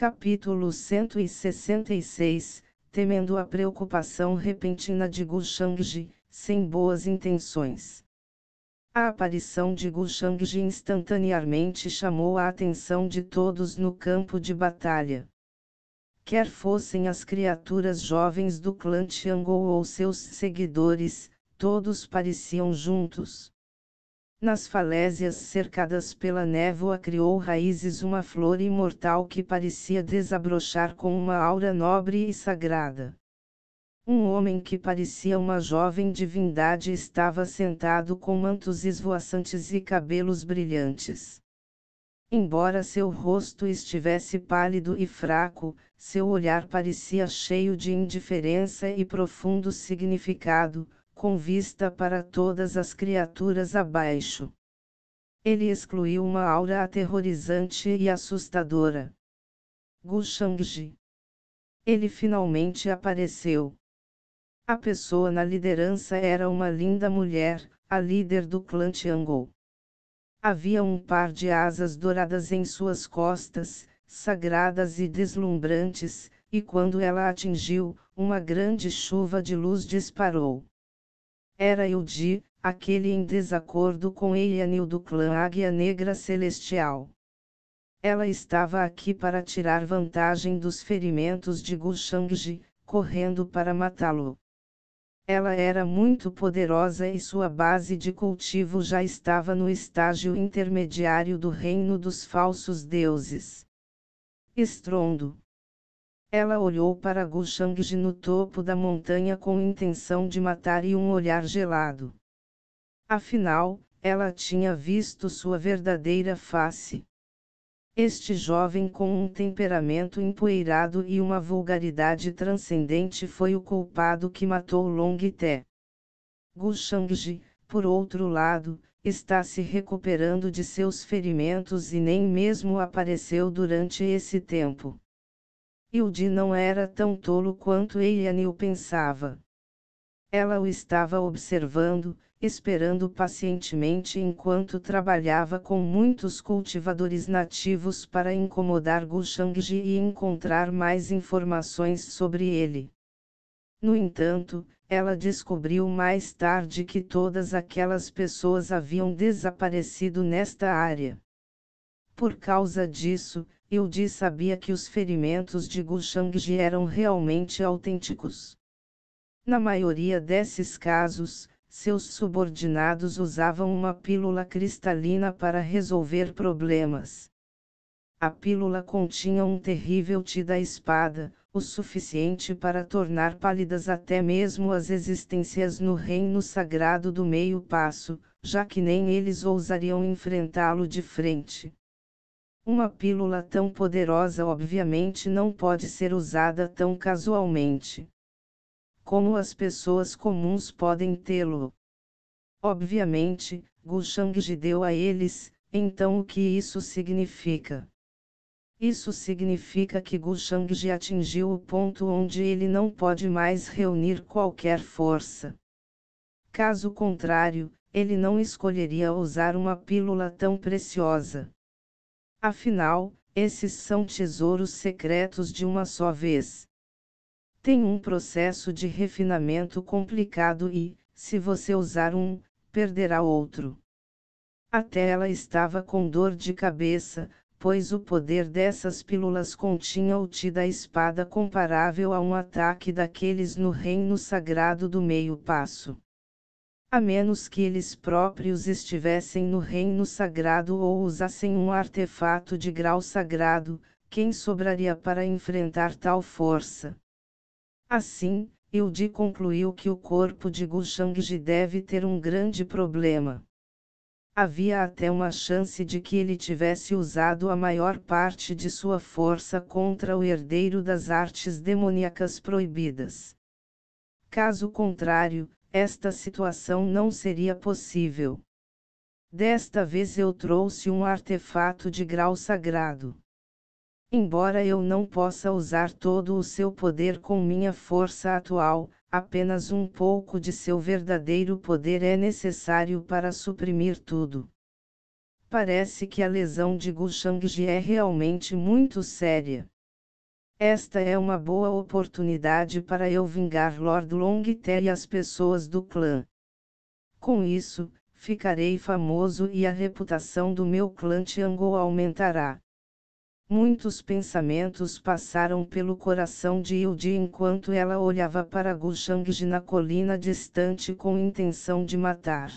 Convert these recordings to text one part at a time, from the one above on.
Capítulo 166, temendo a preocupação repentina de Gu Shangji, sem boas intenções. A aparição de Gu Shangji instantaneamente chamou a atenção de todos no campo de batalha. Quer fossem as criaturas jovens do clã Tiangou ou seus seguidores, todos pareciam juntos. Nas falésias cercadas pela névoa criou raízes uma flor imortal que parecia desabrochar com uma aura nobre e sagrada. Um homem que parecia uma jovem divindade estava sentado com mantos esvoaçantes e cabelos brilhantes. Embora seu rosto estivesse pálido e fraco, seu olhar parecia cheio de indiferença e profundo significado, com vista para todas as criaturas abaixo. Ele excluiu uma aura aterrorizante e assustadora. Gu Shangji. Ele finalmente apareceu. A pessoa na liderança era uma linda mulher, a líder do clã Tiangou. Havia um par de asas douradas em suas costas, sagradas e deslumbrantes, e quando ela atingiu, uma grande chuva de luz disparou. Era Yuji, aquele em desacordo com Eianil do clã Águia Negra Celestial. Ela estava aqui para tirar vantagem dos ferimentos de Gu Shangji, correndo para matá-lo. Ela era muito poderosa e sua base de cultivo já estava no estágio intermediário do reino dos falsos deuses. Estrondo. Ela olhou para Gu Shangji no topo da montanha com intenção de matar e um olhar gelado. Afinal, ela tinha visto sua verdadeira face. Este jovem com um temperamento empoeirado e uma vulgaridade transcendente foi o culpado que matou Long Te. Gu Shangji, por outro lado, está se recuperando de seus ferimentos e nem mesmo apareceu durante esse tempo. Yuji não era tão tolo quanto Eianil pensava. Ela o estava observando, esperando pacientemente enquanto trabalhava com muitos cultivadores nativos para incomodar Gu Shangji e encontrar mais informações sobre ele. No entanto, ela descobriu mais tarde que todas aquelas pessoas haviam desaparecido nesta área. Por causa disso, Yuji sabia que os ferimentos de Gu Shangji eram realmente autênticos. Na maioria desses casos, seus subordinados usavam uma pílula cristalina para resolver problemas. A pílula continha um terrível Ti da espada, o suficiente para tornar pálidas até mesmo as existências no reino sagrado do meio passo, já que nem eles ousariam enfrentá-lo de frente. Uma pílula tão poderosa obviamente não pode ser usada tão casualmente. Como as pessoas comuns podem tê-lo? Obviamente, Gu Shangji deu a eles, então o que isso significa? Isso significa que Gu Shangji atingiu o ponto onde ele não pode mais reunir qualquer força. Caso contrário, ele não escolheria usar uma pílula tão preciosa. Afinal, esses são tesouros secretos de uma só vez. Tem um processo de refinamento complicado e, se você usar um, perderá outro. Até ela estava com dor de cabeça, pois o poder dessas pílulas continha o Ti da espada comparável a um ataque daqueles no reino sagrado do meio passo. A menos que eles próprios estivessem no reino sagrado ou usassem um artefato de grau sagrado, quem sobraria para enfrentar tal força? Assim, Yuji concluiu que o corpo de Gu Shangji deve ter um grande problema. Havia até uma chance de que ele tivesse usado a maior parte de sua força contra o herdeiro das artes demoníacas proibidas. Caso contrário, esta situação não seria possível. Desta vez eu trouxe um artefato de grau sagrado. Embora eu não possa usar todo o seu poder com minha força atual, apenas um pouco de seu verdadeiro poder é necessário para suprimir tudo. Parece que a lesão de Gu Shangji é realmente muito séria. Esta é uma boa oportunidade para eu vingar Lord Longtail e as pessoas do clã. Com isso, ficarei famoso e a reputação do meu clã Tiangou aumentará. Muitos pensamentos passaram pelo coração de Yuji enquanto ela olhava para Gu Shangji na colina distante com intenção de matar.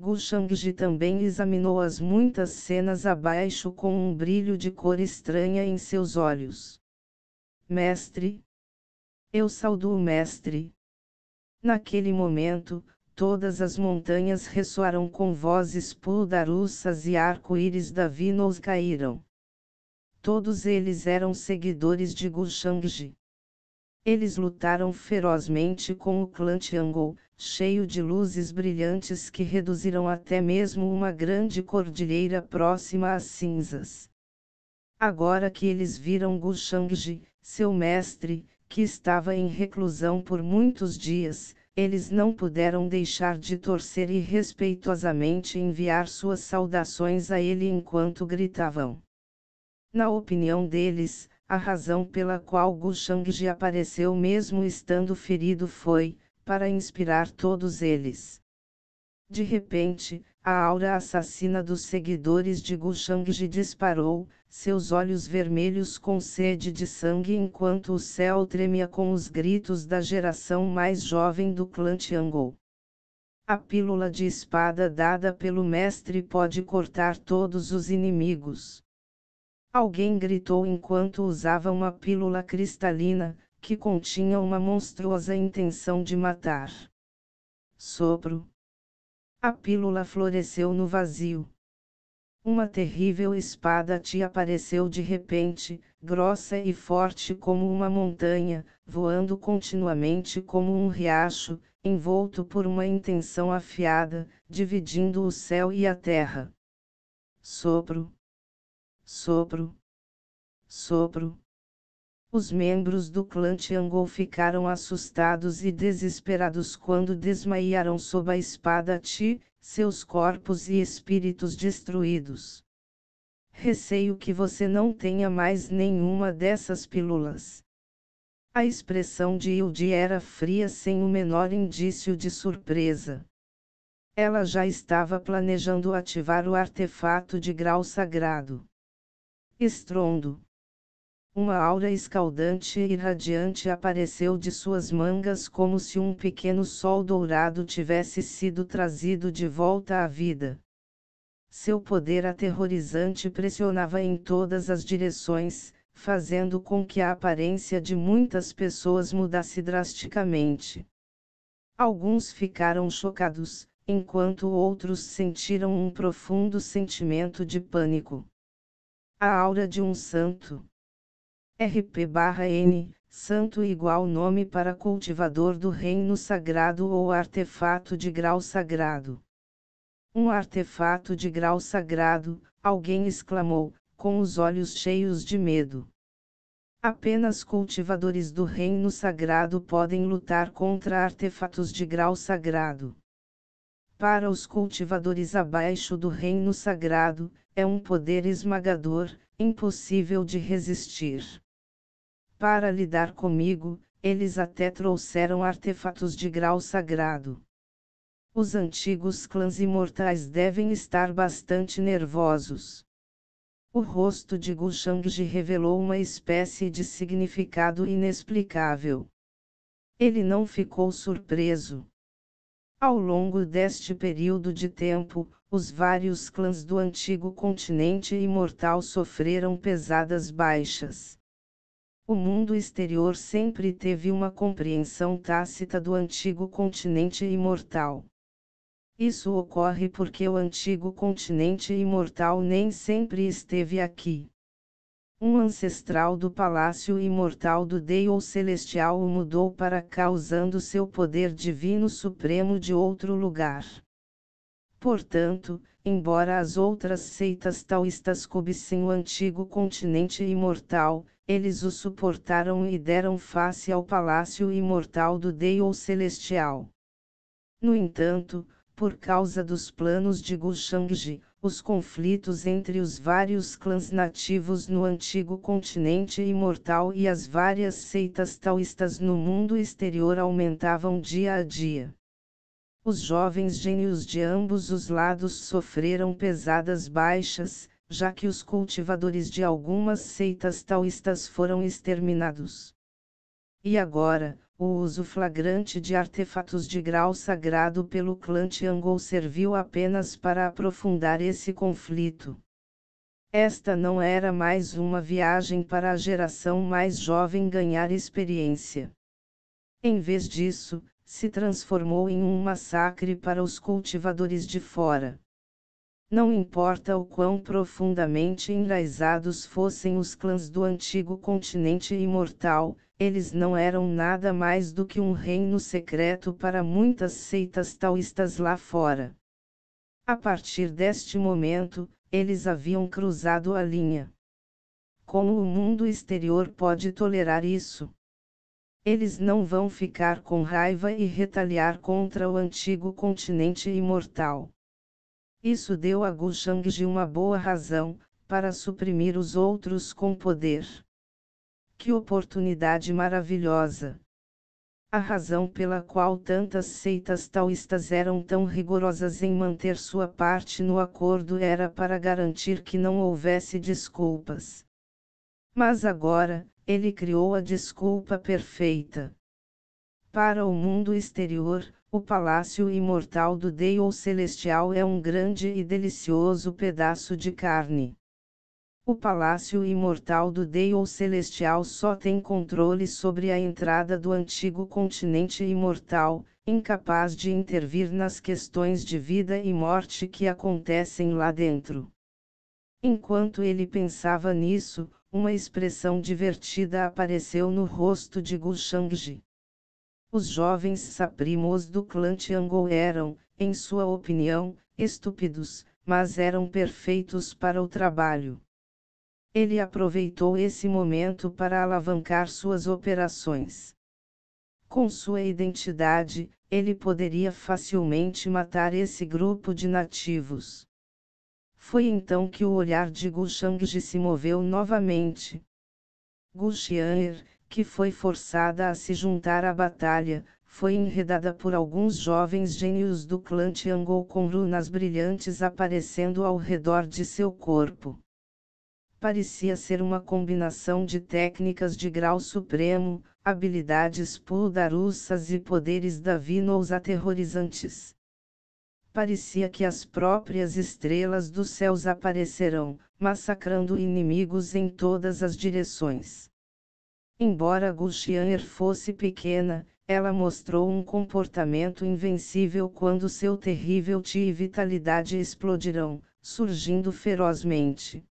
Gu Shangji também examinou as muitas cenas abaixo com um brilho de cor estranha em seus olhos. Mestre? Eu saudo o mestre. Naquele momento, todas as montanhas ressoaram com vozes puldarussas e arco-íris da Vinos caíram. Todos eles eram seguidores de Gu Shangji. Eles lutaram ferozmente com o clã Tiangou, cheio de luzes brilhantes que reduziram até mesmo uma grande cordilheira próxima às cinzas. Agora que eles viram Gu Shangji, seu mestre, que estava em reclusão por muitos dias, eles não puderam deixar de torcer e respeitosamente enviar suas saudações a ele enquanto gritavam. Na opinião deles, a razão pela qual Gu Shangji apareceu mesmo estando ferido foi, para inspirar todos eles. De repente, a aura assassina dos seguidores de Gu Shangji disparou, seus olhos vermelhos com sede de sangue enquanto o céu tremia com os gritos da geração mais jovem do clã Tiangou. A pílula de espada dada pelo mestre pode cortar todos os inimigos. Alguém gritou enquanto usava uma pílula cristalina, que continha uma monstruosa intenção de matar. Sopro. A pílula floresceu no vazio. Uma terrível espada te apareceu de repente, grossa e forte como uma montanha, voando continuamente como um riacho, envolto por uma intenção afiada, dividindo o céu e a terra. Sopro. Sopro. Sopro. Os membros do clã Tiangou ficaram assustados e desesperados quando desmaiaram sob a espada Ti, seus corpos e espíritos destruídos. Receio que você não tenha mais nenhuma dessas pílulas. A expressão de Yuji era fria sem o menor indício de surpresa. Ela já estava planejando ativar o artefato de grau sagrado. Estrondo. Uma aura escaldante e radiante apareceu de suas mangas como se um pequeno sol dourado tivesse sido trazido de volta à vida. Seu poder aterrorizante pressionava em todas as direções, fazendo com que a aparência de muitas pessoas mudasse drasticamente. Alguns ficaram chocados, enquanto outros sentiram um profundo sentimento de pânico. A aura de um santo. RP/N, santo igual nome para cultivador do reino sagrado ou artefato de grau sagrado. Um artefato de grau sagrado, alguém exclamou, com os olhos cheios de medo. Apenas cultivadores do reino sagrado podem lutar contra artefatos de grau sagrado. Para os cultivadores abaixo do reino sagrado, é um poder esmagador, impossível de resistir. Para lidar comigo, eles até trouxeram artefatos de grau sagrado. Os antigos clãs imortais devem estar bastante nervosos. O rosto de Gu Shangji revelou uma espécie de significado inexplicável. Ele não ficou surpreso. Ao longo deste período de tempo, os vários clãs do antigo continente imortal sofreram pesadas baixas. O mundo exterior sempre teve uma compreensão tácita do antigo continente imortal. Isso ocorre porque o antigo continente imortal nem sempre esteve aqui. Um ancestral do palácio imortal do Deus Celestial o mudou para cá usando seu poder divino supremo de outro lugar. Portanto, embora as outras seitas taoístas cobiçem o antigo continente imortal, eles o suportaram e deram face ao palácio imortal do Deus Celestial. No entanto, por causa dos planos de Gu Shangji, os conflitos entre os vários clãs nativos no antigo continente imortal e as várias seitas taoístas no mundo exterior aumentavam dia a dia. Os jovens gênios de ambos os lados sofreram pesadas baixas, já que os cultivadores de algumas seitas taoístas foram exterminados. E agora, o uso flagrante de artefatos de grau sagrado pelo clã Tiangou serviu apenas para aprofundar esse conflito. Esta não era mais uma viagem para a geração mais jovem ganhar experiência. Em vez disso, se transformou em um massacre para os cultivadores de fora. Não importa o quão profundamente enraizados fossem os clãs do antigo continente imortal, eles não eram nada mais do que um reino secreto para muitas seitas taoístas lá fora. A partir deste momento, eles haviam cruzado a linha. Como o mundo exterior pode tolerar isso? Eles não vão ficar com raiva e retaliar contra o antigo continente imortal. Isso deu a Gu Shangji uma boa razão, para suprimir os outros com poder. Que oportunidade maravilhosa! A razão pela qual tantas seitas taoístas eram tão rigorosas em manter sua parte no acordo era para garantir que não houvesse desculpas. Mas agora, ele criou a desculpa perfeita. Para o mundo exterior, o palácio imortal do Deus Celestial é um grande e delicioso pedaço de carne. O palácio imortal do Deus Celestial só tem controle sobre a entrada do antigo continente imortal, incapaz de intervir nas questões de vida e morte que acontecem lá dentro. Enquanto ele pensava nisso, uma expressão divertida apareceu no rosto de Gu Shangji. Os jovens saprimos do clã Tiangou eram, em sua opinião, estúpidos, mas eram perfeitos para o trabalho. Ele aproveitou esse momento para alavancar suas operações. Com sua identidade, ele poderia facilmente matar esse grupo de nativos. Foi então que o olhar de Gu Shangji se moveu novamente. Gu Xian'er, que foi forçada a se juntar à batalha, foi enredada por alguns jovens gênios do clã Tiangou com runas brilhantes aparecendo ao redor de seu corpo. Parecia ser uma combinação de técnicas de grau supremo, habilidades poderosas e poderes divinos aterrorizantes. Parecia que as próprias estrelas dos céus aparecerão, massacrando inimigos em todas as direções. Embora Gu Xian'er fosse pequena, ela mostrou um comportamento invencível quando seu terrível Qi e vitalidade explodirão, surgindo ferozmente.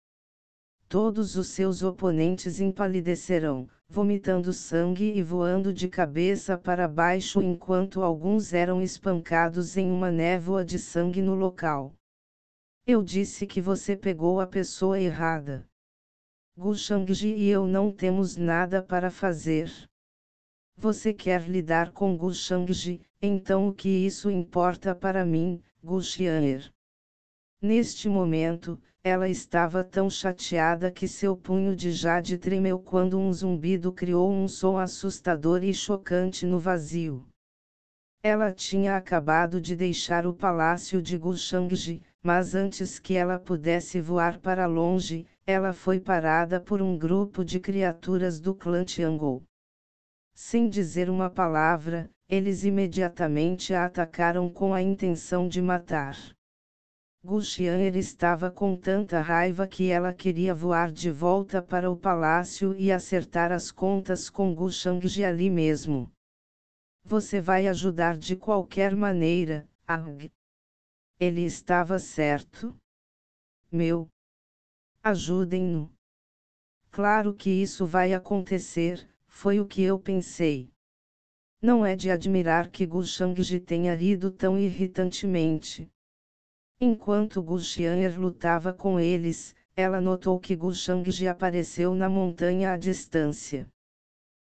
Todos os seus oponentes empalidecerão, vomitando sangue e voando de cabeça para baixo enquanto alguns eram espancados em uma névoa de sangue no local. Eu disse que você pegou a pessoa errada. Gu Shangji e eu não temos nada para fazer. Você quer lidar com Gu Shangji, então o que isso importa para mim, Gu Xian'er? Neste momento, ela estava tão chateada que seu punho de jade tremeu quando um zumbido criou um som assustador e chocante no vazio. Ela tinha acabado de deixar o palácio de Gu Shangji, mas antes que ela pudesse voar para longe, ela foi parada por um grupo de criaturas do clã Tiangou. Sem dizer uma palavra, eles imediatamente a atacaram com a intenção de matar. Gu Xian'er estava com tanta raiva que ela queria voar de volta para o palácio e acertar as contas com Gu Shangji ali mesmo. Você vai ajudar de qualquer maneira, Ag. Ele estava certo? Ajudem-no. Claro que isso vai acontecer, foi o que eu pensei. Não é de admirar que Gu Shangji tenha ido tão irritantemente. Enquanto Gu Xian'er lutava com eles, ela notou que Gu Shangji apareceu na montanha à distância.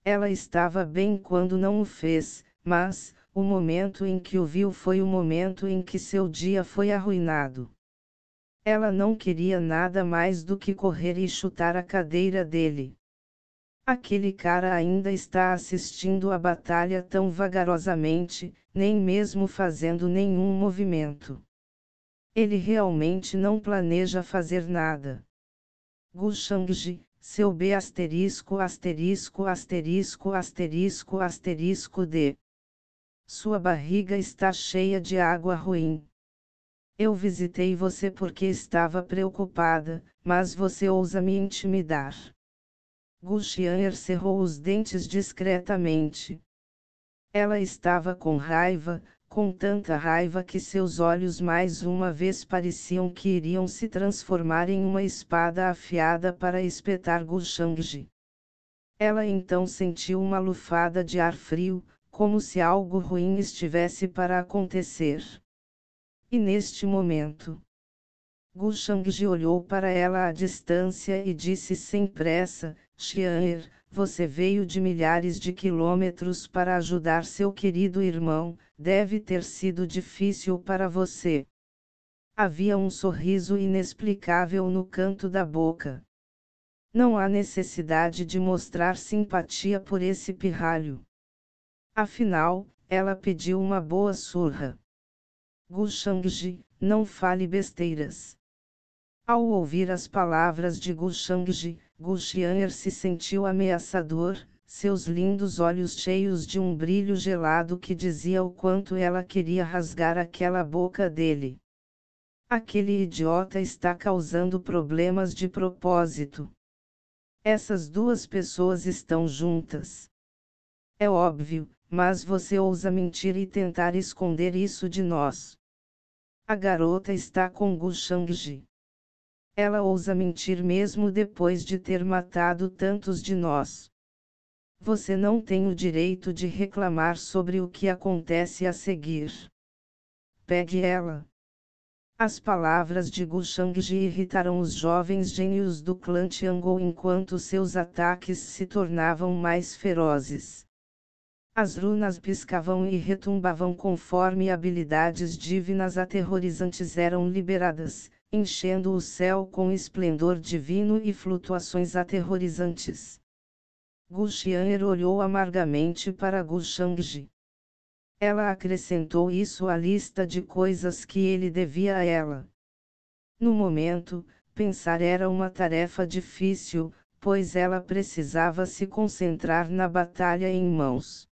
Ela estava bem quando não o fez, mas, o momento em que o viu foi o momento em que seu dia foi arruinado. Ela não queria nada mais do que correr e chutar a cadeira dele. Aquele cara ainda está assistindo a batalha tão vagarosamente, nem mesmo fazendo nenhum movimento. Ele realmente não planeja fazer nada. Gu Shangji, seu B asterisco asterisco asterisco asterisco asterisco D. Sua barriga está cheia de água ruim. Eu visitei você porque estava preocupada, mas você ousa me intimidar. Gu Xian'er cerrou os dentes discretamente. Ela estava com raiva, com tanta raiva que seus olhos mais uma vez pareciam que iriam se transformar em uma espada afiada para espetar Gu Shangji. Ela então sentiu uma lufada de ar frio, como se algo ruim estivesse para acontecer. E neste momento, Gu Shangji olhou para ela à distância e disse sem pressa: Xian'er, você veio de milhares de quilômetros para ajudar seu querido irmão, deve ter sido difícil para você. Havia um sorriso inexplicável no canto da boca. Não há necessidade de mostrar simpatia por esse pirralho. Afinal, ela pediu uma boa surra. Gu Shangji, não fale besteiras. Ao ouvir as palavras de Gu Shangji, Gu Xian'er se sentiu ameaçador, seus lindos olhos cheios de um brilho gelado que dizia o quanto ela queria rasgar aquela boca dele. Aquele idiota está causando problemas de propósito. Essas duas pessoas estão juntas. É óbvio, mas você ousa mentir e tentar esconder isso de nós. A garota está com Gu Shangji. Ela ousa mentir mesmo depois de ter matado tantos de nós. Você não tem o direito de reclamar sobre o que acontece a seguir. Pegue ela. As palavras de Gu Shangji irritaram os jovens gênios do clã Tiangou enquanto seus ataques se tornavam mais ferozes. As runas piscavam e retumbavam conforme habilidades divinas aterrorizantes eram liberadas, enchendo o céu com esplendor divino e flutuações aterrorizantes. Gu Xian'er olhou amargamente para Gu Shangji. Ela acrescentou isso à lista de coisas que ele devia a ela. No momento, pensar era uma tarefa difícil, pois ela precisava se concentrar na batalha em mãos.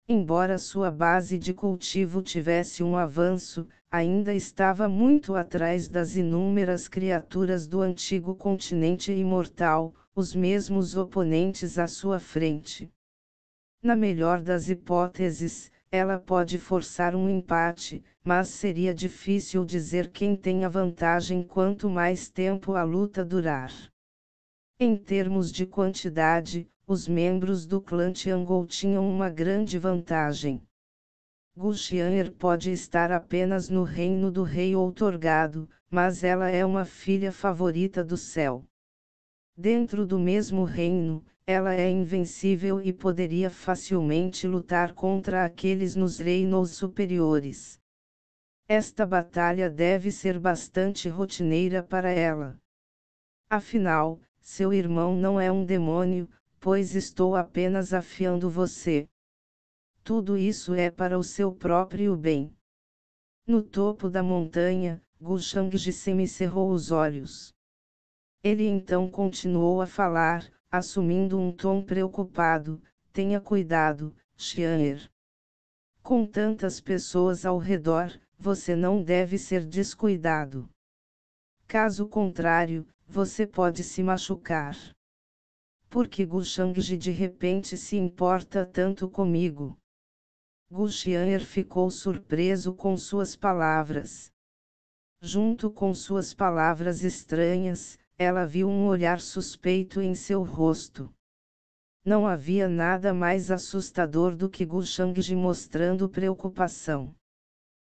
Embora sua base de cultivo tivesse um avanço, ainda estava muito atrás das inúmeras criaturas do antigo continente imortal, os mesmos oponentes à sua frente. Na melhor das hipóteses, ela pode forçar um empate, mas seria difícil dizer quem tem a vantagem quanto mais tempo a luta durar. Em termos de quantidade, os membros do clã Tiangou tinham uma grande vantagem. Gu Xian'er pode estar apenas no reino do rei outorgado, mas ela é uma filha favorita do céu. Dentro do mesmo reino, ela é invencível e poderia facilmente lutar contra aqueles nos reinos superiores. Esta batalha deve ser bastante rotineira para ela. Afinal, seu irmão não é um demônio, pois estou apenas afiando você. Tudo isso é para o seu próprio bem. No topo da montanha, Gu Shangji semicerrou os olhos. Ele então continuou a falar, assumindo um tom preocupado: tenha cuidado, Xian'er. Com tantas pessoas ao redor, você não deve ser descuidado. Caso contrário, você pode se machucar. Por que Gu Shangji de repente se importa tanto comigo? Gu Xian'er ficou surpreso com suas palavras. Junto com suas palavras estranhas, ela viu um olhar suspeito em seu rosto. Não havia nada mais assustador do que Gu Shangji mostrando preocupação.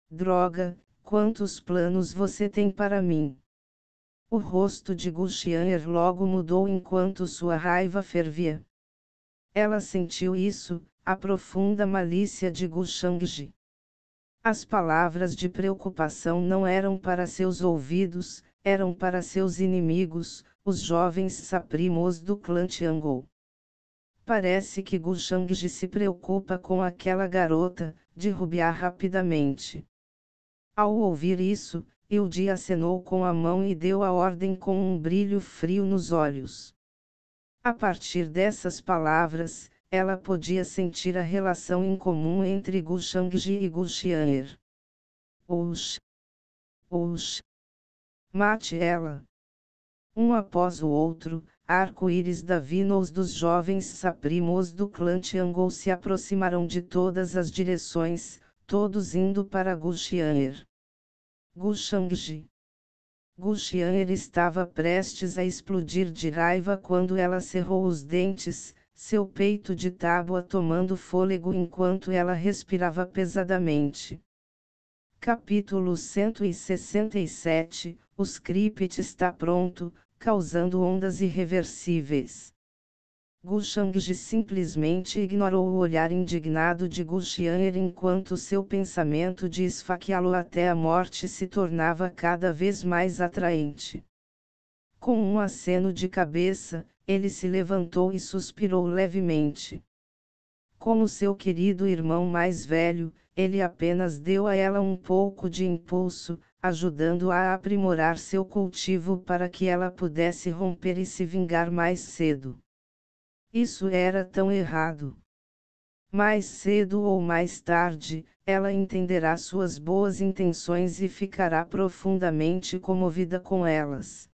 Droga, quantos planos você tem para mim? O rosto de Gu Xian'er logo mudou enquanto sua raiva fervia. Ela sentiu isso, a profunda malícia de Gu Shangji. As palavras de preocupação não eram para seus ouvidos, eram para seus inimigos, os jovens saprimos do clã Tiangou. Parece que Gu Shangji se preocupa com aquela garota, derrubar rapidamente. Ao ouvir isso, Ildi acenou com a mão e deu a ordem com um brilho frio nos olhos. A partir dessas palavras, ela podia sentir a relação incomum entre Gu Shangji e Gu Xian'er. Mate ela! Um após o outro, arco-íris da Vinos dos jovens saprimos do clã Tiangou se aproximaram de todas as direções, todos indo para Gu Xian'er. Gu Shangji. Gu Xian'er estava prestes a explodir de raiva quando ela cerrou os dentes, seu peito de tábua tomando fôlego enquanto ela respirava pesadamente. Capítulo 167, o script está pronto, causando ondas irreversíveis. Gu Shangji simplesmente ignorou o olhar indignado de Gu Xian'er enquanto seu pensamento de esfaqueá-lo até a morte se tornava cada vez mais atraente. Com um aceno de cabeça, ele se levantou e suspirou levemente. Como seu querido irmão mais velho, ele apenas deu a ela um pouco de impulso, ajudando-a a aprimorar seu cultivo para que ela pudesse romper e se vingar mais cedo. Isso era tão errado. Mais cedo ou mais tarde, ela entenderá suas boas intenções e ficará profundamente comovida com elas.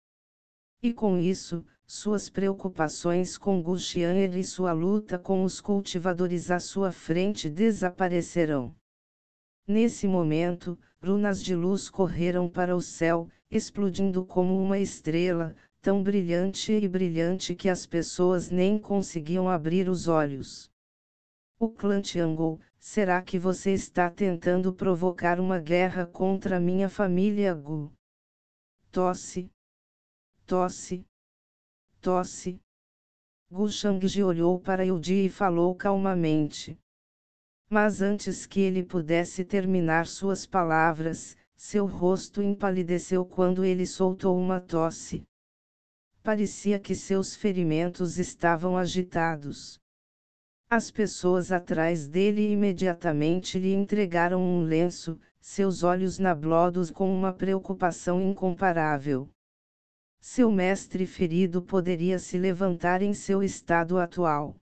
E com isso, suas preocupações com Gu Xian'er e sua luta com os cultivadores à sua frente desaparecerão. Nesse momento, runas de luz correram para o céu, explodindo como uma estrela, tão brilhante que as pessoas nem conseguiam abrir os olhos. O clã Tiangou, será que você está tentando provocar uma guerra contra minha família Gu? Tosse. Tosse. Tosse. Gu Shangji olhou para Ildi e falou calmamente. Mas antes que ele pudesse terminar suas palavras, seu rosto empalideceu quando ele soltou uma tosse. Parecia que seus ferimentos estavam agitados. As pessoas atrás dele imediatamente lhe entregaram um lenço, seus olhos nablodos com uma preocupação incomparável. Seu mestre ferido poderia se levantar em seu estado atual.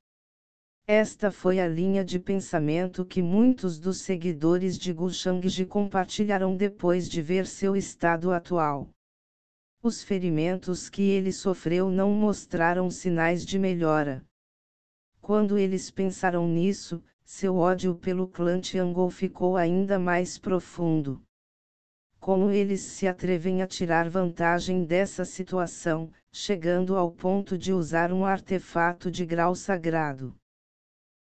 Esta foi a linha de pensamento que muitos dos seguidores de Gu Shangji compartilharam depois de ver seu estado atual. Os ferimentos que ele sofreu não mostraram sinais de melhora. Quando eles pensaram nisso, seu ódio pelo clã Tiangou ficou ainda mais profundo. Como eles se atrevem a tirar vantagem dessa situação, chegando ao ponto de usar um artefato de grau sagrado?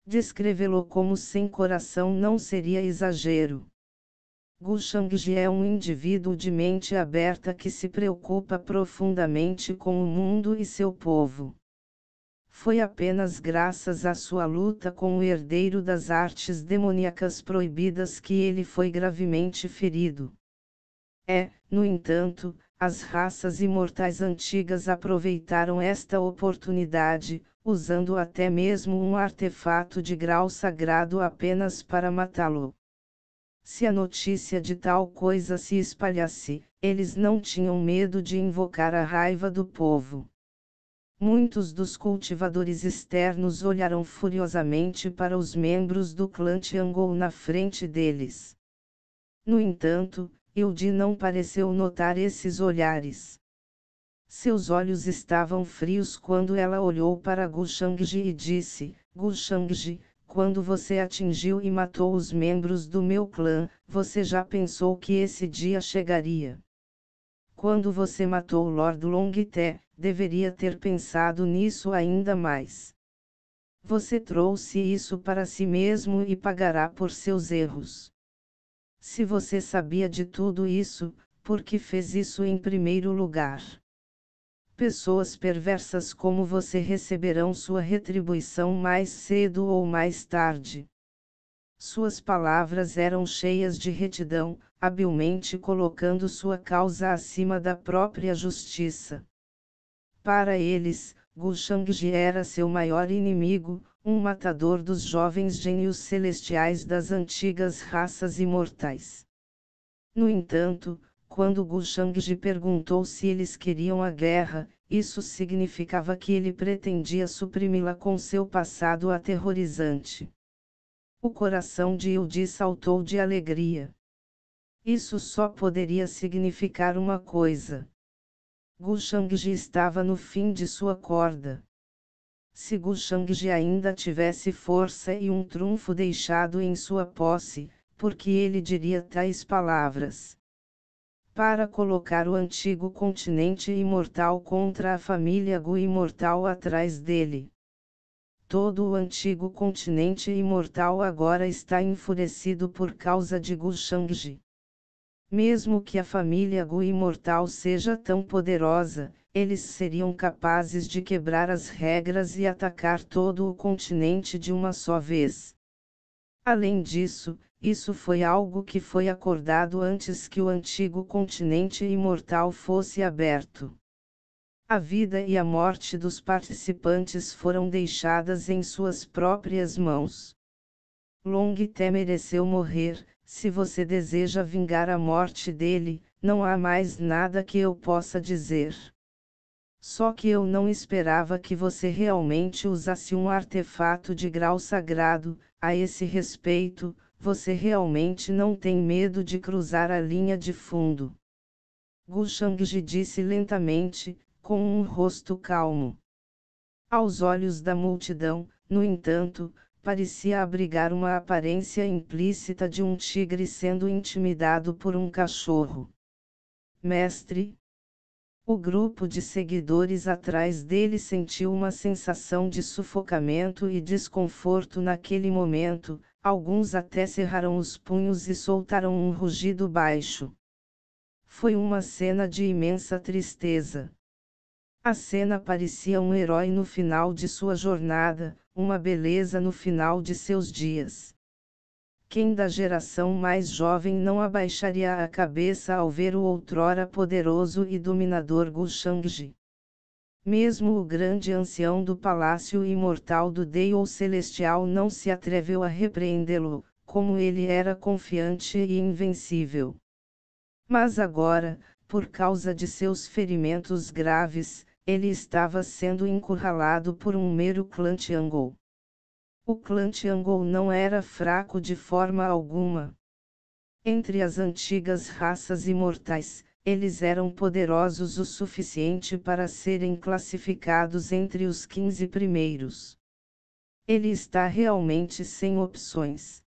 Descrevê-lo como sem coração não seria exagero. Gu Shangji é um indivíduo de mente aberta que se preocupa profundamente com o mundo e seu povo. Foi apenas graças à sua luta com o herdeiro das artes demoníacas proibidas que ele foi gravemente ferido. No entanto, as raças imortais antigas aproveitaram esta oportunidade, usando até mesmo um artefato de grau sagrado apenas para matá-lo. Se a notícia de tal coisa se espalhasse, eles não tinham medo de invocar a raiva do povo. Muitos dos cultivadores externos olharam furiosamente para os membros do clã Tiangou na frente deles. No entanto, Ildi não pareceu notar esses olhares. Seus olhos estavam frios quando ela olhou para Gu Shangji e disse: Gu Shangji, quando você atingiu e matou os membros do meu clã, você já pensou que esse dia chegaria? Quando você matou Lord Longte, deveria ter pensado nisso ainda mais. Você trouxe isso para si mesmo e pagará por seus erros. Se você sabia de tudo isso, por que fez isso em primeiro lugar? Pessoas perversas como você receberão sua retribuição mais cedo ou mais tarde. Suas palavras eram cheias de retidão, habilmente colocando sua causa acima da própria justiça. Para eles, Gu Shangji era seu maior inimigo, um matador dos jovens gênios celestiais das antigas raças imortais. No entanto, quando Gu Shangji perguntou se eles queriam a guerra, isso significava que ele pretendia suprimi-la com seu passado aterrorizante. O coração de Yu Di saltou de alegria. Isso só poderia significar uma coisa. Gu Shangji estava no fim de sua corda. Se Gu Shangji ainda tivesse força e um trunfo deixado em sua posse, por que ele diria tais palavras? Para colocar o antigo continente imortal contra a família Gu imortal atrás dele. Todo o antigo continente imortal agora está enfurecido por causa de Gu Shangji. Mesmo que a família Gu imortal seja tão poderosa, eles seriam capazes de quebrar as regras e atacar todo o continente de uma só vez. Além disso, isso foi algo que foi acordado antes que o antigo continente imortal fosse aberto. A vida e a morte dos participantes foram deixadas em suas próprias mãos. Long Te mereceu morrer. Se você deseja vingar a morte dele, não há mais nada que eu possa dizer. Só que eu não esperava que você realmente usasse um artefato de grau sagrado. A esse respeito, você realmente não tem medo de cruzar a linha de fundo. Gu Shangji disse lentamente, com um rosto calmo. Aos olhos da multidão, no entanto, parecia abrigar uma aparência implícita de um tigre sendo intimidado por um cachorro. Mestre? O grupo de seguidores atrás dele sentiu uma sensação de sufocamento e desconforto naquele momento, alguns até cerraram os punhos e soltaram um rugido baixo. Foi uma cena de imensa tristeza. A cena parecia um herói no final de sua jornada, uma beleza no final de seus dias. Quem da geração mais jovem não abaixaria a cabeça ao ver o outrora poderoso e dominador Gu Shangji? Mesmo o grande ancião do palácio imortal do Deus Celestial não se atreveu a repreendê-lo, como ele era confiante e invencível. Mas agora, por causa de seus ferimentos graves, ele estava sendo encurralado por um mero clã Tiangou. O clã Tiangou não era fraco de forma alguma. Entre as antigas raças imortais, eles eram poderosos o suficiente para serem classificados entre os 15 primeiros. Ele está realmente sem opções.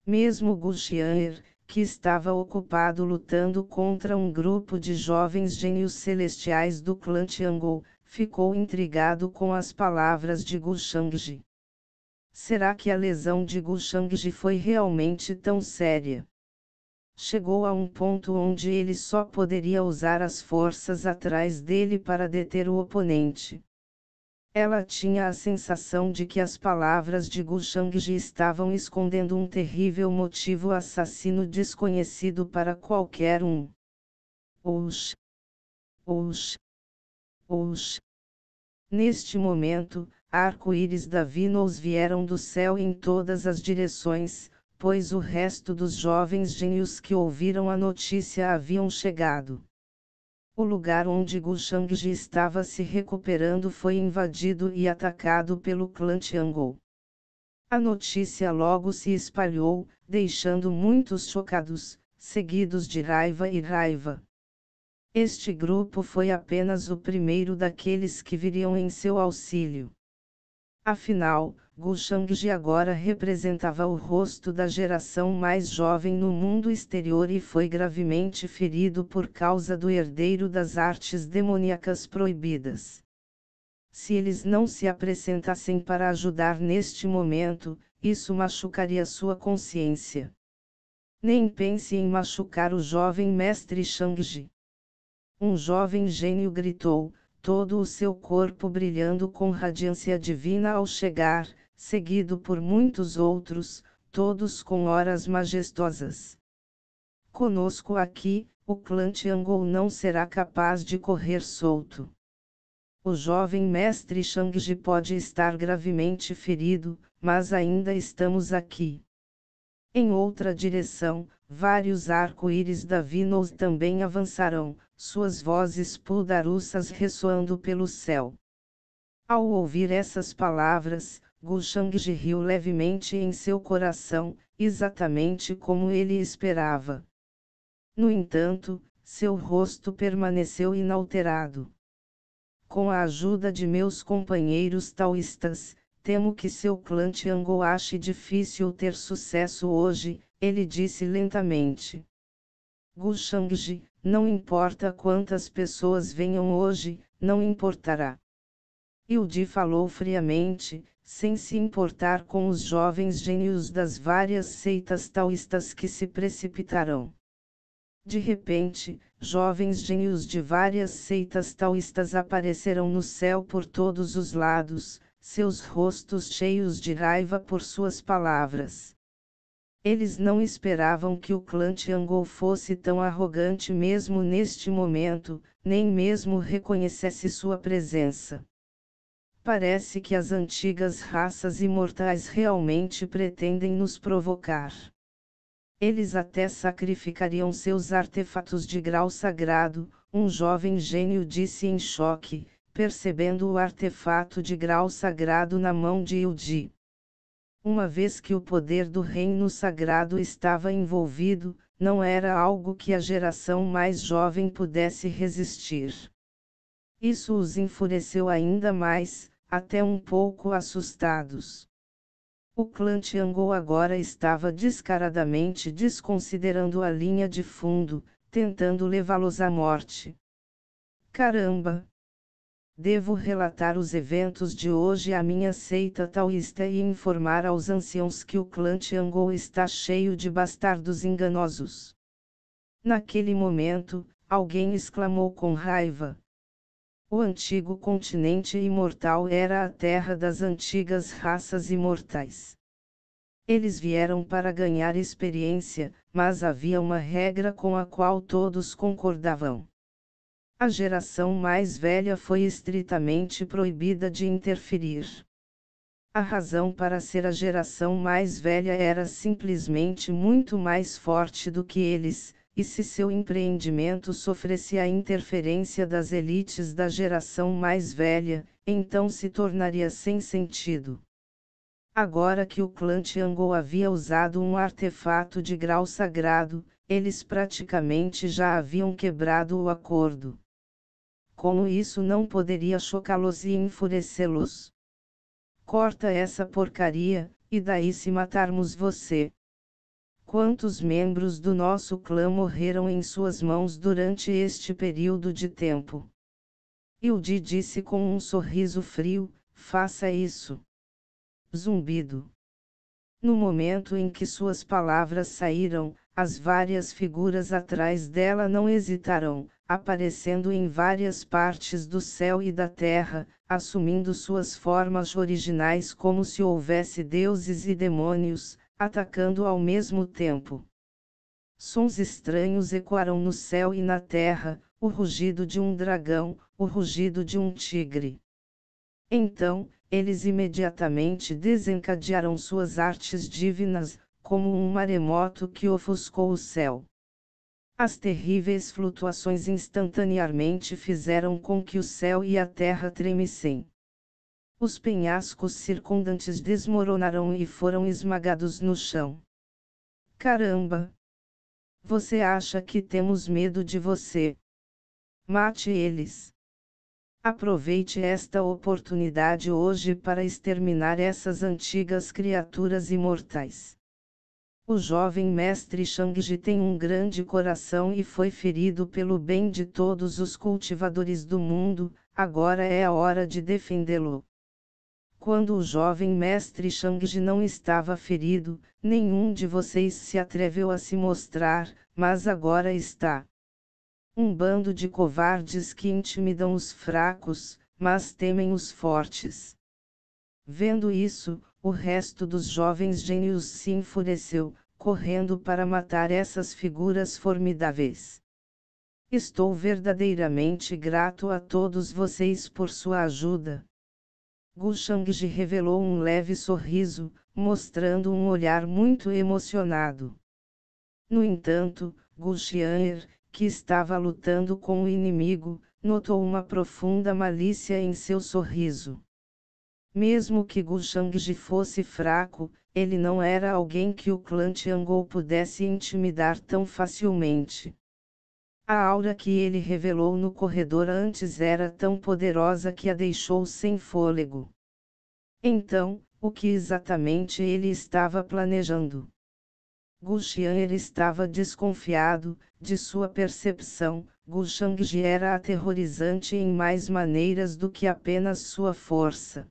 Mesmo Gu Xian'er, que estava ocupado lutando contra um grupo de jovens gênios celestiais do clã Tiangou, ficou intrigado com as palavras de Gu Shangji. Será que a lesão de Gu Shangji foi realmente tão séria? Chegou a um ponto onde ele só poderia usar as forças atrás dele para deter o oponente. Ela tinha a sensação de que as palavras de Gu Shangji estavam escondendo um terrível motivo assassino desconhecido para qualquer um. Osh! Osh! Osh! Neste momento, arco-íris da Venus vieram do céu em todas as direções, pois o resto dos jovens gênios que ouviram a notícia haviam chegado. O lugar onde Gu Shangji estava se recuperando foi invadido e atacado pelo clã Tiangou. A notícia logo se espalhou, deixando muitos chocados, seguidos de raiva e raiva. Este grupo foi apenas o primeiro daqueles que viriam em seu auxílio. Afinal, Gu Shangji agora representava o rosto da geração mais jovem no mundo exterior e foi gravemente ferido por causa do herdeiro das artes demoníacas proibidas. Se eles não se apresentassem para ajudar neste momento, isso machucaria sua consciência. Nem pense em machucar o jovem mestre Shangji. Um jovem gênio gritou, todo o seu corpo brilhando com radiância divina ao chegar, seguido por muitos outros, todos com horas majestosas. Conosco aqui, o clã Tiangou não será capaz de correr solto. O jovem mestre Shangji pode estar gravemente ferido, mas ainda estamos aqui. Em outra direção, vários arco-íris da Vinous também avançarão, suas vozes puldaruças ressoando pelo céu. Ao ouvir essas palavras, Gu Shangji riu levemente em seu coração, exatamente como ele esperava. No entanto, seu rosto permaneceu inalterado. Com a ajuda de meus companheiros taoístas, temo que seu clã Tiangou ache difícil ter sucesso hoje, ele disse lentamente. Gu Shangji, não importa quantas pessoas venham hoje, não importará. Liu Di falou friamente, sem se importar com os jovens gênios das várias seitas taoístas que se precipitarão. De repente, jovens gênios de várias seitas taoístas aparecerão no céu por todos os lados, seus rostos cheios de raiva por suas palavras. Eles não esperavam que o clã Tiangou fosse tão arrogante mesmo neste momento, nem mesmo reconhecesse sua presença. Parece que as antigas raças imortais realmente pretendem nos provocar. Eles até sacrificariam seus artefatos de grau sagrado, um jovem gênio disse em choque, percebendo o artefato de grau sagrado na mão de Liu Di. Uma vez que o poder do reino sagrado estava envolvido, não era algo que a geração mais jovem pudesse resistir. Isso os enfureceu ainda mais, até um pouco assustados. O clã Tiangou agora estava descaradamente desconsiderando a linha de fundo, tentando levá-los à morte. Caramba! Devo relatar os eventos de hoje à minha seita taoísta e informar aos anciãos que o clã Tiangou está cheio de bastardos enganosos. Naquele momento, alguém exclamou com raiva. O antigo continente imortal era a terra das antigas raças imortais. Eles vieram para ganhar experiência, mas havia uma regra com a qual todos concordavam. A geração mais velha foi estritamente proibida de interferir. A razão para ser a geração mais velha era simplesmente muito mais forte do que eles, e se seu empreendimento sofresse a interferência das elites da geração mais velha, então se tornaria sem sentido. Agora que o clã Tiangou havia usado um artefato de grau sagrado, eles praticamente já haviam quebrado o acordo. Como isso não poderia chocá-los e enfurecê-los? Corta essa porcaria, e daí se matarmos você? Quantos membros do nosso clã morreram em suas mãos durante este período de tempo? Liu Di disse com um sorriso frio, faça isso. Zumbido. No momento em que suas palavras saíram, as várias figuras atrás dela não hesitaram, aparecendo em várias partes do céu e da terra, assumindo suas formas originais como se houvesse deuses e demônios, atacando ao mesmo tempo. Sons estranhos ecoaram no céu e na terra, o rugido de um dragão, o rugido de um tigre. Então, eles imediatamente desencadearam suas artes divinas, como um maremoto que ofuscou o céu. As terríveis flutuações instantaneamente fizeram com que o céu e a terra tremessem. Os penhascos circundantes desmoronaram e foram esmagados no chão. Caramba! Você acha que temos medo de você? Mate eles! Aproveite esta oportunidade hoje para exterminar essas antigas criaturas imortais. O jovem mestre Shangji tem um grande coração e foi ferido pelo bem de todos os cultivadores do mundo, agora é a hora de defendê-lo. Quando o jovem mestre Shangji não estava ferido, nenhum de vocês se atreveu a se mostrar, mas agora está. Um bando de covardes que intimidam os fracos, mas temem os fortes. Vendo isso, o resto dos jovens gênios se enfureceu, correndo para matar essas figuras formidáveis. Estou verdadeiramente grato a todos vocês por sua ajuda. Gu Shangji revelou um leve sorriso, mostrando um olhar muito emocionado. No entanto, Gu Xian'er, que estava lutando com o inimigo, notou uma profunda malícia em seu sorriso. Mesmo que Gu Shangji fosse fraco, ele não era alguém que o clã Tiangou pudesse intimidar tão facilmente. A aura que ele revelou no corredor antes era tão poderosa que a deixou sem fôlego. Então, o que exatamente ele estava planejando? Gu Xian'er estava desconfiado, de sua percepção, Gu Shangji era aterrorizante em mais maneiras do que apenas sua força.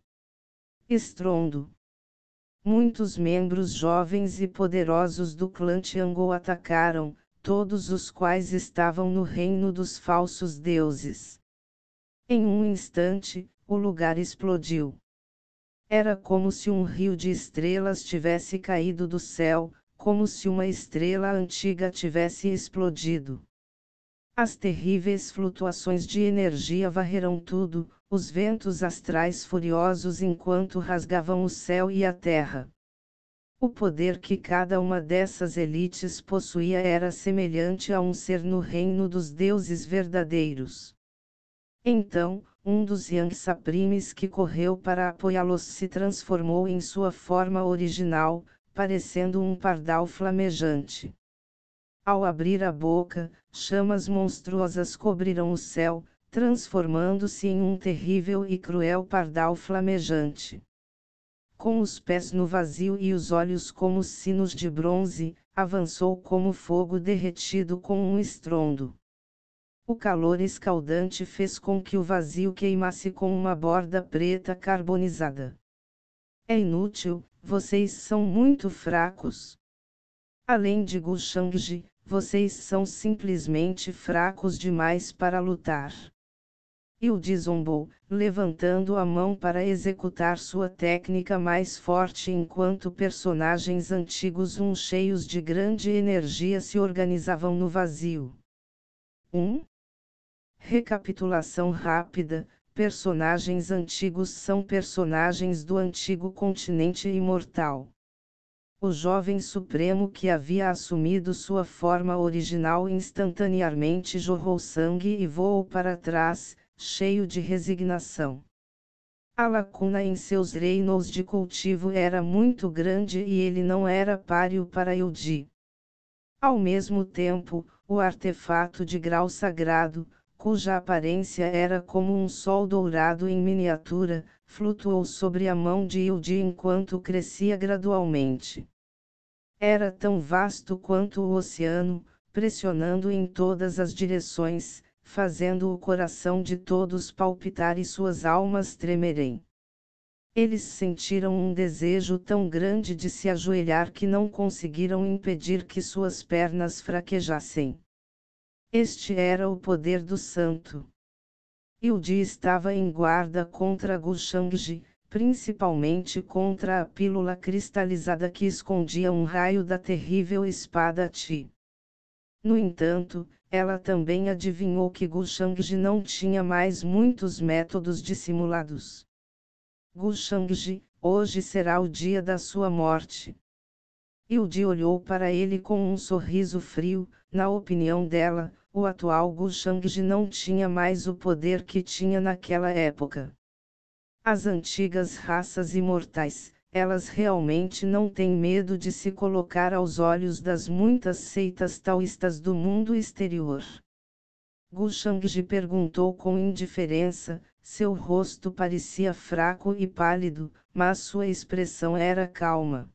Estrondo. Muitos membros jovens e poderosos do clã Tiangou atacaram, todos os quais estavam no reino dos falsos deuses. Em um instante, o lugar explodiu. Era como se um rio de estrelas tivesse caído do céu, como se uma estrela antiga tivesse explodido. As terríveis flutuações de energia varreram tudo, os ventos astrais furiosos enquanto rasgavam o céu e a terra. O poder que cada uma dessas elites possuía era semelhante a um ser no reino dos deuses verdadeiros. Então, um dos Yang Supremes que correu para apoiá-los se transformou em sua forma original, parecendo um pardal flamejante. Ao abrir a boca, chamas monstruosas cobriram o céu, transformando-se em um terrível e cruel pardal flamejante. Com os pés no vazio e os olhos como sinos de bronze, avançou como fogo derretido com um estrondo. O calor escaldante fez com que o vazio queimasse com uma borda preta carbonizada. É inútil, vocês são muito fracos. Além de Gu Shangji, vocês são simplesmente fracos demais para lutar. Yu zombou, levantando a mão para executar sua técnica mais forte enquanto personagens antigos cheios de grande energia se organizavam no vazio. 1. Recapitulação rápida: personagens antigos são personagens do antigo continente imortal. O jovem supremo que havia assumido sua forma original instantaneamente jorrou sangue e voou para trás, cheio de resignação. A lacuna em seus reinos de cultivo era muito grande e ele não era páreo para Yuji. Ao mesmo tempo, o artefato de grau sagrado, cuja aparência era como um sol dourado em miniatura, flutuou sobre a mão de Yuji enquanto crescia gradualmente. Era tão vasto quanto o oceano, pressionando em todas as direções, fazendo o coração de todos palpitar e suas almas tremerem. Eles sentiram um desejo tão grande de se ajoelhar que não conseguiram impedir que suas pernas fraquejassem. Este era o poder do santo. Yuji estava em guarda contra Gu Shangji, principalmente contra a pílula cristalizada que escondia um raio da terrível espada Ti. No entanto, ela também adivinhou que Gu Shangji não tinha mais muitos métodos dissimulados. Gu Shangji, hoje será o dia da sua morte. Yuji olhou para ele com um sorriso frio. Na opinião dela, o atual Gu Shangji não tinha mais o poder que tinha naquela época. As antigas raças imortais, elas realmente não têm medo de se colocar aos olhos das muitas seitas taoístas do mundo exterior. Gu Shangji perguntou com indiferença, seu rosto parecia fraco e pálido, mas sua expressão era calma.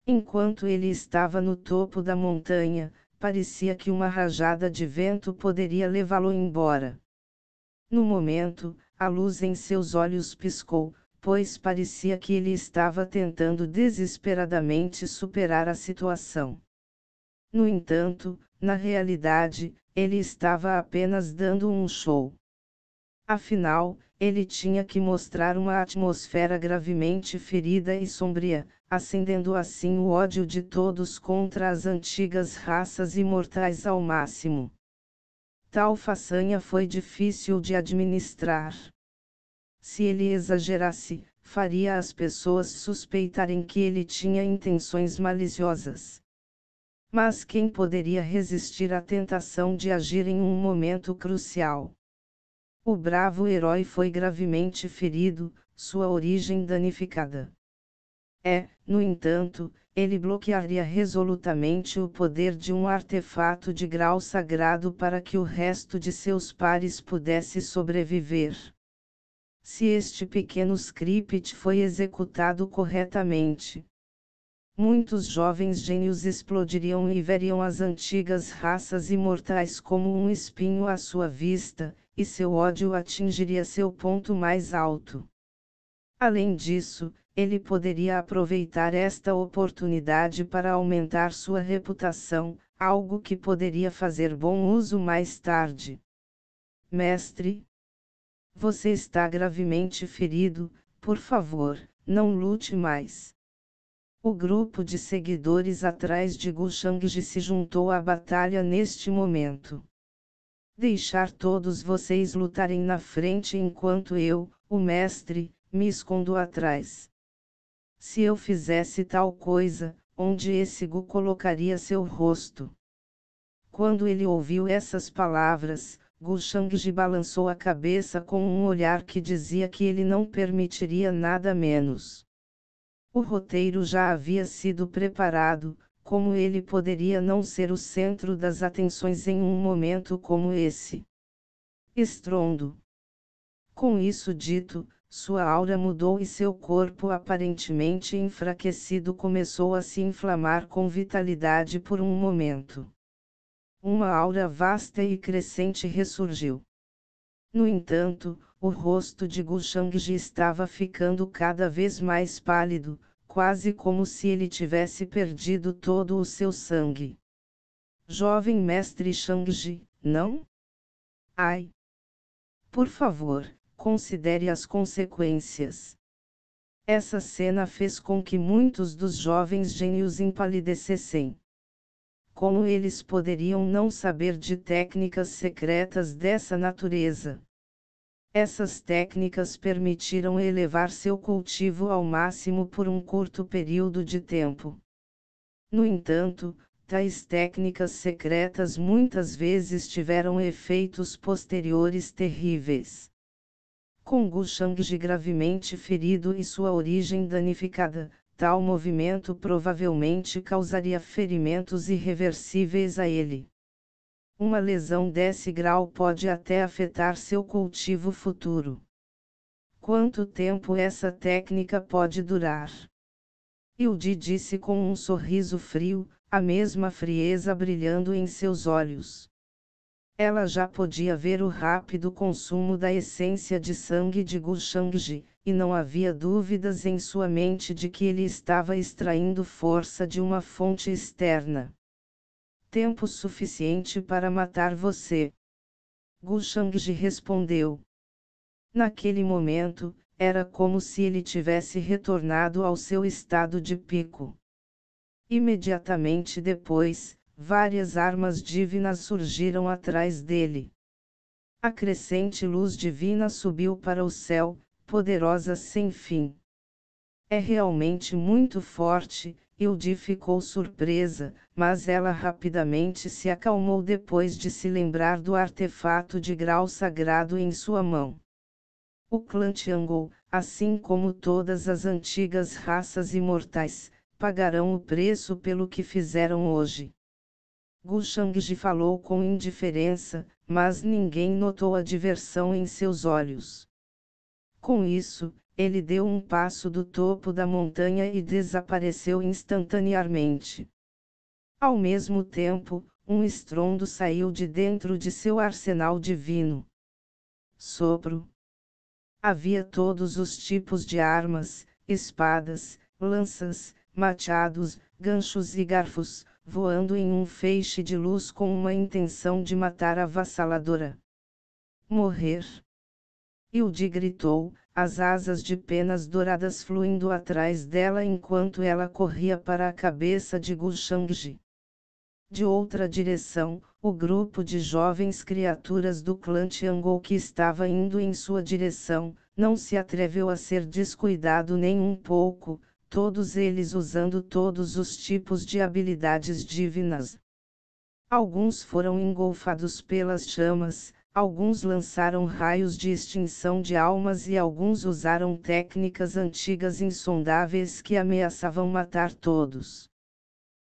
Enquanto ele estava no topo da montanha, parecia que uma rajada de vento poderia levá-lo embora. No momento, a luz em seus olhos piscou, pois parecia que ele estava tentando desesperadamente superar a situação. No entanto, na realidade, ele estava apenas dando um show. Afinal, ele tinha que mostrar uma atmosfera gravemente ferida e sombria, acendendo assim o ódio de todos contra as antigas raças imortais ao máximo. Tal façanha foi difícil de administrar. Se ele exagerasse, faria as pessoas suspeitarem que ele tinha intenções maliciosas. Mas quem poderia resistir à tentação de agir em um momento crucial? O bravo herói foi gravemente ferido, sua origem danificada. No entanto, ele bloquearia resolutamente o poder de um artefato de grau sagrado para que o resto de seus pares pudesse sobreviver. Se este pequeno script foi executado corretamente, muitos jovens gênios explodiriam e veriam as antigas raças imortais como um espinho à sua vista, e seu ódio atingiria seu ponto mais alto. Além disso, ele poderia aproveitar esta oportunidade para aumentar sua reputação, algo que poderia fazer bom uso mais tarde. Mestre, você está gravemente ferido, por favor, não lute mais. O grupo de seguidores atrás de Gu Shangji se juntou à batalha neste momento. Deixar todos vocês lutarem na frente enquanto eu, o mestre, me escondo atrás. Se eu fizesse tal coisa, onde esse Gu colocaria seu rosto? Quando ele ouviu essas palavras, Gu Shangji balançou a cabeça com um olhar que dizia que ele não permitiria nada menos. O roteiro já havia sido preparado, como ele poderia não ser o centro das atenções em um momento como esse? Estrondo. Com isso dito, sua aura mudou e seu corpo aparentemente enfraquecido começou a se inflamar com vitalidade por um momento. Uma aura vasta e crescente ressurgiu. No entanto, o rosto de Gu Shangji estava ficando cada vez mais pálido, quase como se ele tivesse perdido todo o seu sangue. Jovem mestre Shangji, não? Ai! Por favor, considere as consequências. Essa cena fez com que muitos dos jovens gênios empalidecessem. Como eles poderiam não saber de técnicas secretas dessa natureza? Essas técnicas permitiram elevar seu cultivo ao máximo por um curto período de tempo. No entanto, tais técnicas secretas muitas vezes tiveram efeitos posteriores terríveis. Com Gu Shangji gravemente ferido e sua origem danificada, tal movimento provavelmente causaria ferimentos irreversíveis a ele. Uma lesão desse grau pode até afetar seu cultivo futuro. Quanto tempo essa técnica pode durar? Yuji disse com um sorriso frio, a mesma frieza brilhando em seus olhos. Ela já podia ver o rápido consumo da essência de sangue de Gu Shangji, e não havia dúvidas em sua mente de que ele estava extraindo força de uma fonte externa. Tempo suficiente para matar você. Gu Shangji respondeu. Naquele momento, era como se ele tivesse retornado ao seu estado de pico. Imediatamente depois, várias armas divinas surgiram atrás dele. A crescente luz divina subiu para o céu, poderosa sem fim. É realmente muito forte. Yuji ficou surpresa, mas ela rapidamente se acalmou depois de se lembrar do artefato de grau sagrado em sua mão. O clã Tiangou, assim como todas as antigas raças imortais, pagarão o preço pelo que fizeram hoje. Gu Shangji falou com indiferença, mas ninguém notou a diversão em seus olhos. Com isso, ele deu um passo do topo da montanha e desapareceu instantaneamente. Ao mesmo tempo, um estrondo saiu de dentro de seu arsenal divino. Sopro. Havia todos os tipos de armas, espadas, lanças, machados, ganchos e garfos, voando em um feixe de luz com uma intenção de matar avassaladora. Morrer. Hilde gritou, as asas de penas douradas fluindo atrás dela enquanto ela corria para a cabeça de Gu Shangji. De outra direção, o grupo de jovens criaturas do clã Tiangou que estava indo em sua direção, não se atreveu a ser descuidado nem um pouco, todos eles usando todos os tipos de habilidades divinas. Alguns foram engolfados pelas chamas, alguns lançaram raios de extinção de almas e alguns usaram técnicas antigas insondáveis que ameaçavam matar todos.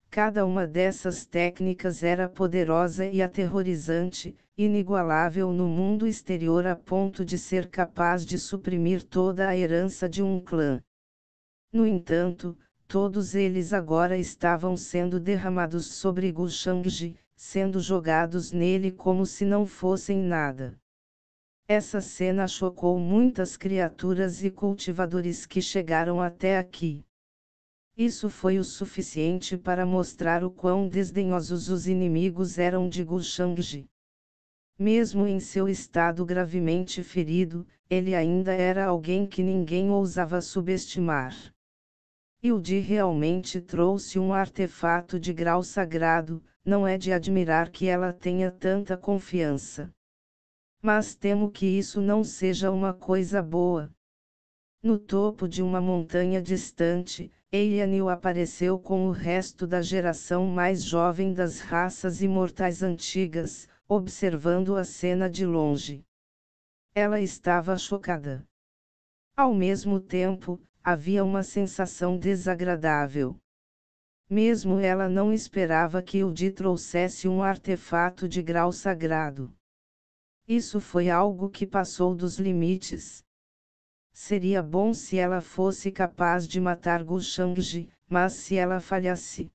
Cada uma dessas técnicas era poderosa e aterrorizante, inigualável no mundo exterior a ponto de ser capaz de suprimir toda a herança de um clã. No entanto, todos eles agora estavam sendo derramados sobre Gu Shangji, sendo jogados nele como se não fossem nada. Essa cena chocou muitas criaturas e cultivadores que chegaram até aqui. Isso foi o suficiente para mostrar o quão desdenhosos os inimigos eram de Gu Shangji. Mesmo em seu estado gravemente ferido, ele ainda era alguém que ninguém ousava subestimar. Hilde realmente trouxe um artefato de grau sagrado, não é de admirar que ela tenha tanta confiança. Mas temo que isso não seja uma coisa boa. No topo de uma montanha distante, Eianil apareceu com o resto da geração mais jovem das raças imortais antigas, observando a cena de longe. Ela estava chocada. Ao mesmo tempo, havia uma sensação desagradável. Mesmo ela não esperava que Hilde trouxesse um artefato de grau sagrado. Isso foi algo que passou dos limites. Seria bom se ela fosse capaz de matar Gu Shangji, mas se ela falhasse.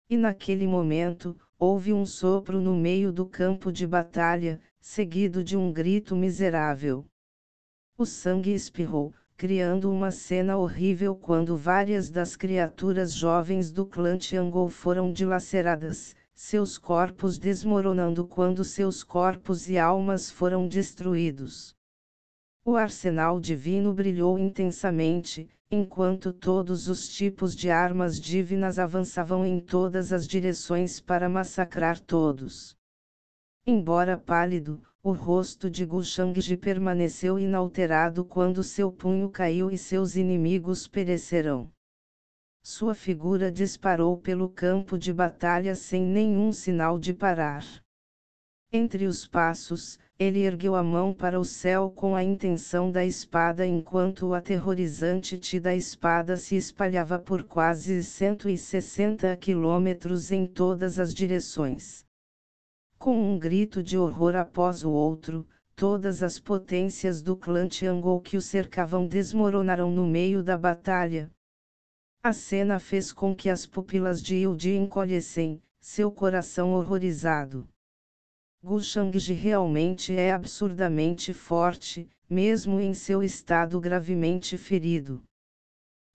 E naquele momento, houve um sopro no meio do campo de batalha, seguido de um grito miserável. O sangue espirrou, criando uma cena horrível quando várias das criaturas jovens do clã Tiangou foram dilaceradas, seus corpos desmoronando quando seus corpos e almas foram destruídos. O arsenal divino brilhou intensamente, enquanto todos os tipos de armas divinas avançavam em todas as direções para massacrar todos. Embora pálido, o rosto de Gu Shangji permaneceu inalterado quando seu punho caiu e seus inimigos perecerão. Sua figura disparou pelo campo de batalha sem nenhum sinal de parar. Entre os passos, ele ergueu a mão para o céu com a intenção da espada enquanto o aterrorizante ti da espada se espalhava por quase 160 quilômetros em todas as direções. Com um grito de horror após o outro, todas as potências do clã Tiangou que o cercavam desmoronaram no meio da batalha. A cena fez com que as pupilas de Hilde encolhessem, seu coração horrorizado. Gu Shangji realmente é absurdamente forte, mesmo em seu estado gravemente ferido.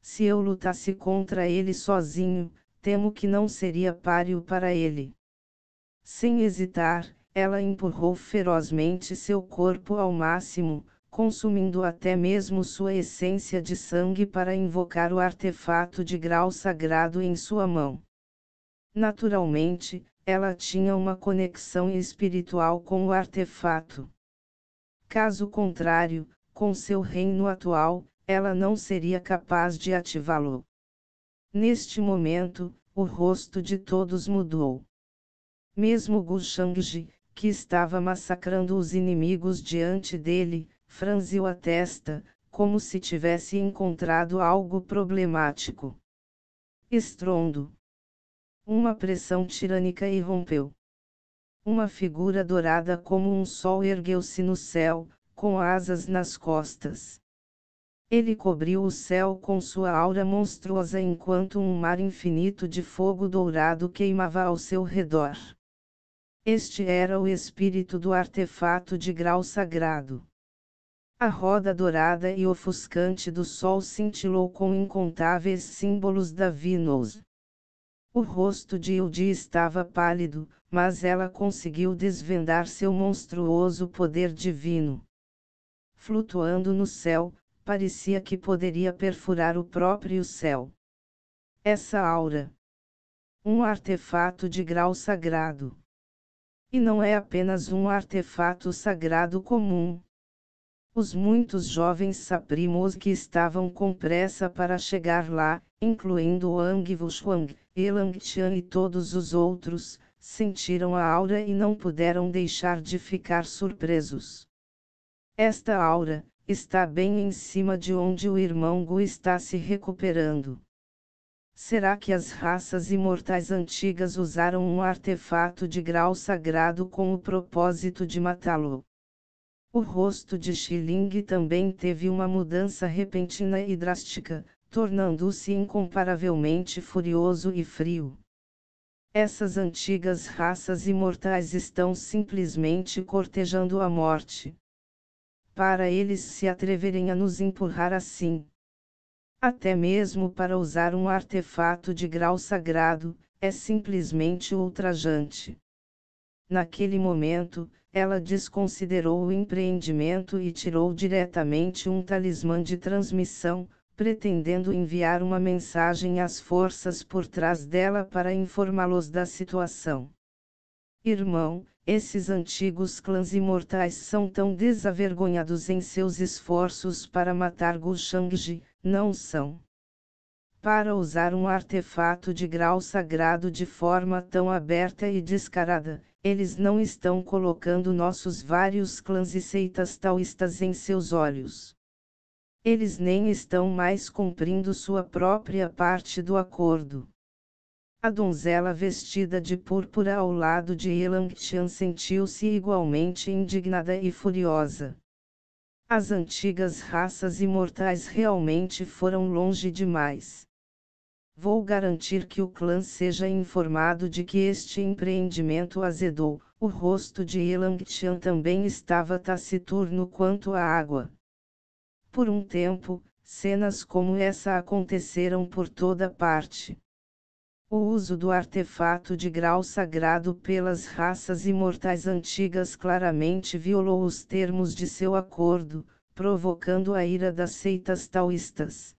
Se eu lutasse contra ele sozinho, temo que não seria páreo para ele. Sem hesitar, ela empurrou ferozmente seu corpo ao máximo, consumindo até mesmo sua essência de sangue para invocar o artefato de grau sagrado em sua mão. Naturalmente, ela tinha uma conexão espiritual com o artefato. Caso contrário, com seu reino atual, ela não seria capaz de ativá-lo. Neste momento, o rosto de todos mudou. Mesmo Gu Shangji, que estava massacrando os inimigos diante dele, franziu a testa, como se tivesse encontrado algo problemático. Estrondo. Uma pressão tirânica irrompeu. Uma figura dourada como um sol ergueu-se no céu, com asas nas costas. Ele cobriu o céu com sua aura monstruosa enquanto um mar infinito de fogo dourado queimava ao seu redor. Este era o espírito do artefato de grau sagrado. A roda dourada e ofuscante do sol cintilou com incontáveis símbolos da Venus. O rosto de Hilde estava pálido, mas ela conseguiu desvendar seu monstruoso poder divino. flutuando no céu, parecia que poderia perfurar o próprio céu. Essa aura. Um artefato de grau sagrado. E não é apenas um artefato sagrado comum. Os muitos jovens saprimos que estavam com pressa para chegar lá, incluindo Wang Wuxuang, Elang Qian e todos os outros, sentiram a aura e não puderam deixar de ficar surpresos. Esta aura está bem em cima de onde o irmão Gu está se recuperando. Será que as raças imortais antigas usaram um artefato de grau sagrado com o propósito de matá-lo? O rosto de Xiling também teve uma mudança repentina e drástica, tornando-se incomparavelmente furioso e frio. Essas antigas raças imortais estão simplesmente cortejando a morte. Para eles se atreverem a nos empurrar assim, até mesmo para usar um artefato de grau sagrado, é simplesmente ultrajante. Naquele momento, ela desconsiderou o empreendimento e tirou diretamente um talismã de transmissão, pretendendo enviar uma mensagem às forças por trás dela para informá-los da situação. Irmão, esses antigos clãs imortais são tão desavergonhados em seus esforços para matar Gu Shangji, não são? Para usar um artefato de grau sagrado de forma tão aberta e descarada, eles não estão colocando nossos vários clãs e seitas taoístas em seus olhos. Eles nem estão mais cumprindo sua própria parte do acordo. A donzela vestida de púrpura ao lado de Elang Qian sentiu-se igualmente indignada e furiosa. As antigas raças imortais realmente foram longe demais. Vou garantir que o clã seja informado de que este empreendimento azedou. O rosto de Elang Qian também estava taciturno quanto à água. Por um tempo, cenas como essa aconteceram por toda parte. O uso do artefato de grau sagrado pelas raças imortais antigas claramente violou os termos de seu acordo, provocando a ira das seitas taoístas.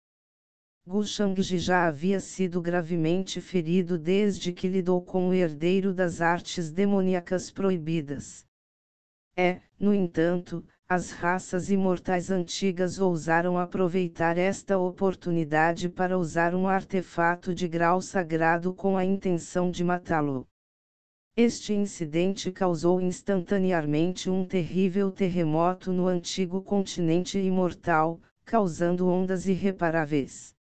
Gu Shangji já havia sido gravemente ferido desde que lidou com o herdeiro das artes demoníacas proibidas. No entanto, as raças imortais antigas ousaram aproveitar esta oportunidade para usar um artefato de grau sagrado com a intenção de matá-lo. Este incidente causou instantaneamente um terrível terremoto no antigo continente imortal, causando ondas irreparáveis.